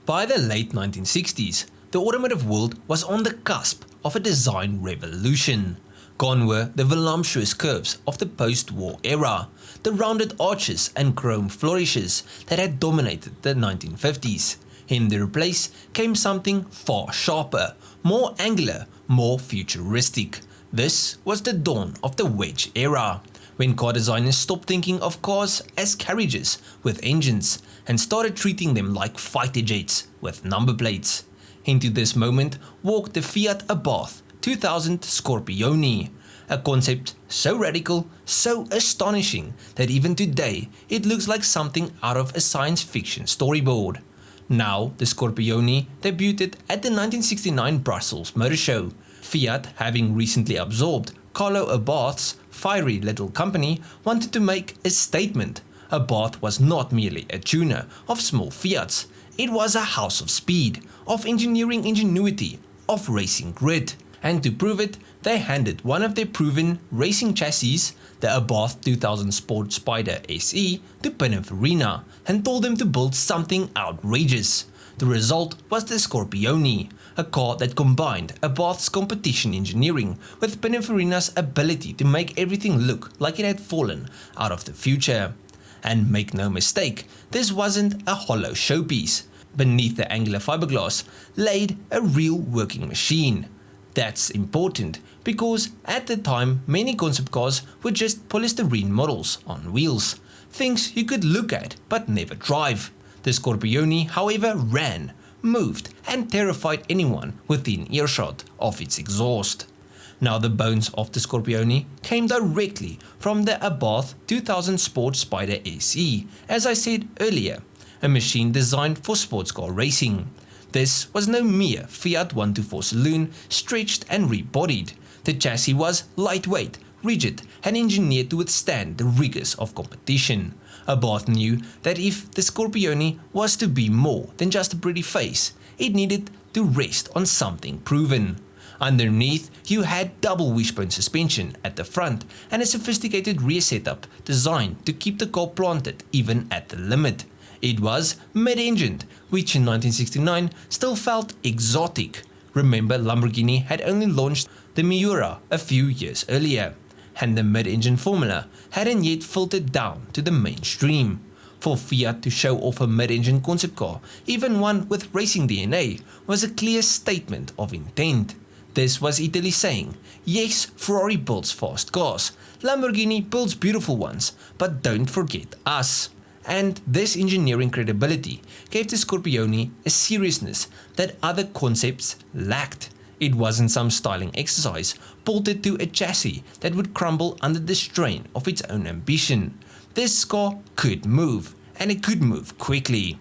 By the late 1960s, the automotive world was on the cusp of a design revolution. Gone were the voluptuous curves of the post-war era, the rounded arches and chrome flourishes that had dominated the 1950s. In their place came something far sharper, more angular, more futuristic. This was the dawn of the Wedge era, when car designers stopped thinking of cars as carriages with engines and started treating them like fighter jets with number plates. Into this moment walked the Fiat Abarth 2000 Scorpione, a concept so radical, so astonishing that even today it looks like something out of a science fiction storyboard. Now the Scorpione debuted at the 1969 Brussels Motor Show. Fiat, having recently absorbed Carlo Abarth's fiery little company, wanted to make a statement. Abarth was not merely a tuner of small Fiats, it was a house of speed, of engineering ingenuity, of racing grit. And to prove it, they handed one of their proven racing chassis, the Abarth 2000 Sport Spider SE, to Pininfarina and told them to build something outrageous. The result was the Scorpione, a car that combined Abarth's competition engineering with Pininfarina's ability to make everything look like it had fallen out of the future. And make no mistake, this wasn't a hollow showpiece. Beneath the angular fiberglass laid a real working machine. That's important because at the time many concept cars were just polystyrene models on wheels, things you could look at but never drive. The Scorpione, however, ran, moved and terrified anyone within earshot of its exhaust. Now the bones of the Scorpione came directly from the Abarth 2000 Sport Spider SE, as I said earlier, a machine designed for sports car racing. This was no mere Fiat 124 saloon stretched and rebodied. The chassis was lightweight, rigid and engineered to withstand the rigors of competition. Abarth knew that if the Scorpione was to be more than just a pretty face, it needed to rest on something proven. Underneath, you had double wishbone suspension at the front and a sophisticated rear setup designed to keep the car planted even at the limit. It was mid-engined, which in 1969 still felt exotic. Remember, Lamborghini had only launched the Miura a few years earlier, and the mid-engine formula hadn't yet filtered down to the mainstream. For Fiat to show off a mid-engine concept car, even one with racing DNA, was a clear statement of intent. This was Italy saying, yes, Ferrari builds fast cars, Lamborghini builds beautiful ones, but don't forget us. And this engineering credibility gave the Scorpione a seriousness that other concepts lacked. It wasn't some styling exercise bolted to a chassis that would crumble under the strain of its own ambition. This car could move, and it could move quickly.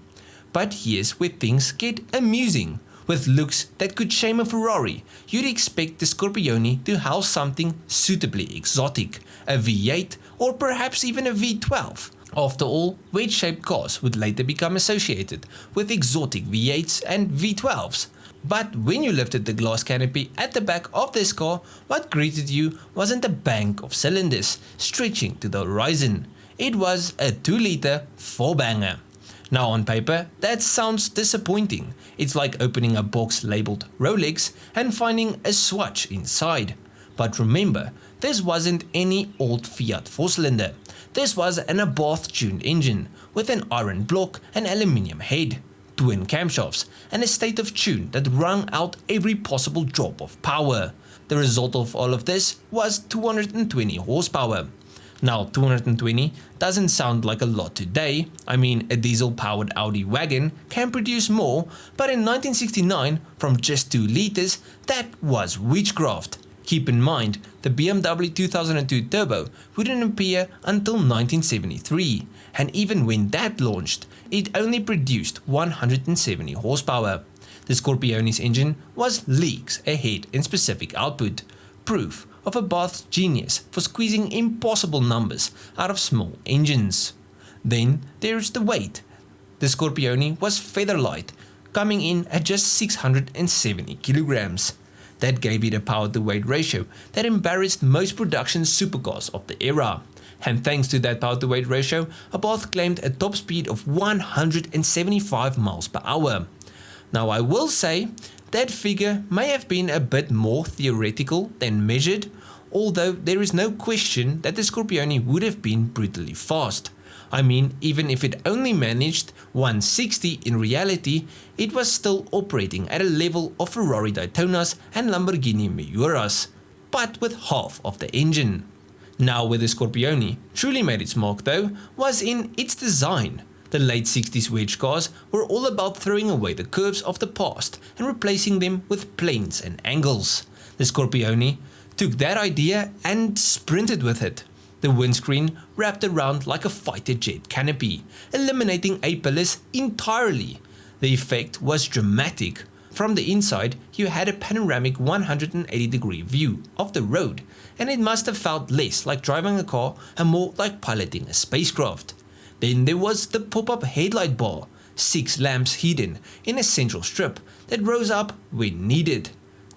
But here's where things get amusing. With looks that could shame a Ferrari, you'd expect the Scorpione to house something suitably exotic, a V8 or perhaps even a V12. After all, wedge-shaped cars would later become associated with exotic V8s and V12s. But when you lifted the glass canopy at the back of this car, what greeted you wasn't a bank of cylinders stretching to the horizon. It was a 2-liter 4-banger. Now on paper, that sounds disappointing. It's like opening a box labeled Rolex and finding a Swatch inside. But remember, this wasn't any old Fiat 4-cylinder. This was an Abarth tuned engine with an iron block and aluminium head, twin camshafts and a state of tune that wrung out every possible drop of power. The result of all of this was 220 horsepower. Now 220 doesn't sound like a lot today. I mean, a diesel powered Audi wagon can produce more, but in 1969 from just 2 liters that was witchcraft. Keep in mind, the BMW 2002 Turbo wouldn't appear until 1973, and even when that launched, it only produced 170 horsepower. The Scorpione's engine was leagues ahead in specific output, proof of Abarth's genius for squeezing impossible numbers out of small engines. Then there's the weight. The Scorpione was featherlight, coming in at just 670 kilograms. That gave it a power-to-weight ratio that embarrassed most production supercars of the era. And thanks to that power-to-weight ratio, Abarth claimed a top speed of 175 miles per hour. Now I will say that figure may have been a bit more theoretical than measured, although there is no question that the Scorpione would have been brutally fast. I mean, even if it only managed 160, in reality, it was still operating at a level of Ferrari Daytonas and Lamborghini Miuras, but with half of the engine. Now where the Scorpione truly made its mark though, was in its design. The late 60s wedge cars were all about throwing away the curves of the past and replacing them with planes and angles. The Scorpione took that idea and sprinted with it. The windscreen wrapped around like a fighter jet canopy, eliminating A-pillars entirely. The effect was dramatic. From the inside, you had a panoramic 180-degree view of the road, and it must have felt less like driving a car and more like piloting a spacecraft. Then there was the pop-up headlight bar, 6 lamps hidden in a central strip that rose up when needed.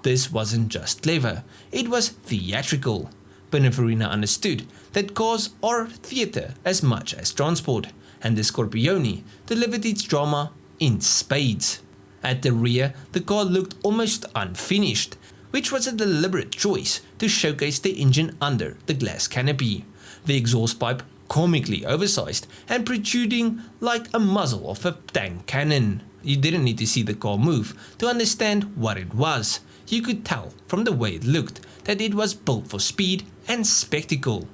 This wasn't just clever, it was theatrical. Pininfarina understood that cars are theatre as much as transport, and the Scorpione delivered its drama in spades. At the rear, the car looked almost unfinished, which was a deliberate choice to showcase the engine under the glass canopy. The exhaust pipe comically oversized and protruding like a muzzle of a tank cannon. You didn't need to see the car move to understand what it was. You could tell from the way it looked that it was built for speed and spectacle.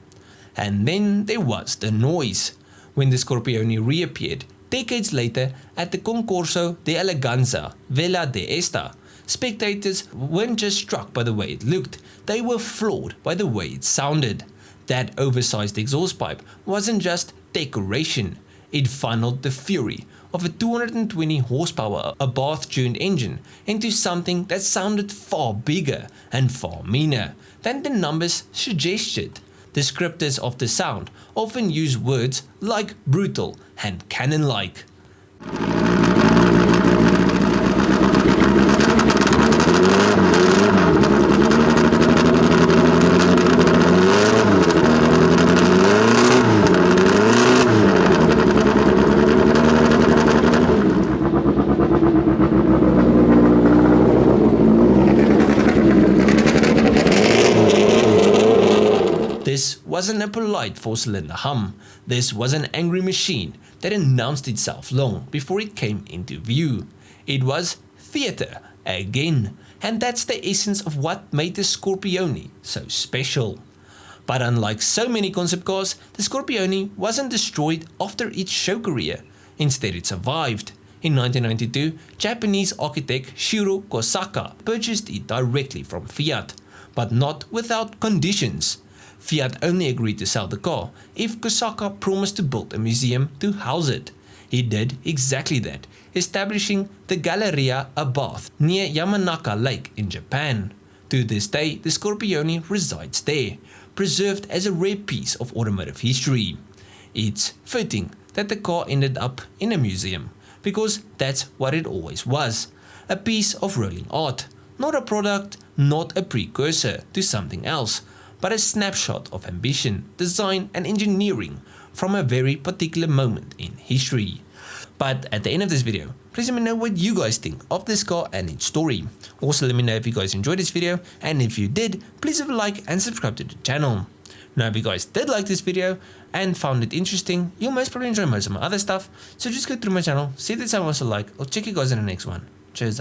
And then there was the noise. When the Scorpione reappeared decades later at the Concorso de Eleganza Villa d'Este, spectators weren't just struck by the way it looked, they were floored by the way it sounded. That oversized exhaust pipe wasn't just decoration, it funneled the fury of a 220 horsepower Abarth tuned engine into something that sounded far bigger and far meaner than the numbers suggested. Descriptors of the sound often use words like brutal and cannon-like. This wasn't a polite 4-cylinder hum, this was an angry machine that announced itself long before it came into view. It was theatre again, and that's the essence of what made the Scorpione so special. But unlike so many concept cars, the Scorpione wasn't destroyed after its show career, instead it survived. In 1992, Japanese architect Shiro Kosaka purchased it directly from Fiat, but not without conditions. Fiat only agreed to sell the car if Kosaka promised to build a museum to house it. He did exactly that, establishing the Fiat Abarth near Yamanaka Lake in Japan. To this day, the Scorpione resides there, preserved as a rare piece of automotive history. It's fitting that the car ended up in a museum, because that's what it always was, a piece of rolling art, not a product, not a precursor to something else, but a snapshot of ambition, design and engineering from a very particular moment in history. But at the end of this video, please let me know what you guys think of this car and its story. Also let me know if you guys enjoyed this video, and if you did, please leave a like and subscribe to the channel. Now if you guys did like this video and found it interesting, you'll most probably enjoy most of my other stuff, so just go through my channel, see if there's something else to like. I'll check you guys in the next one. Cheers,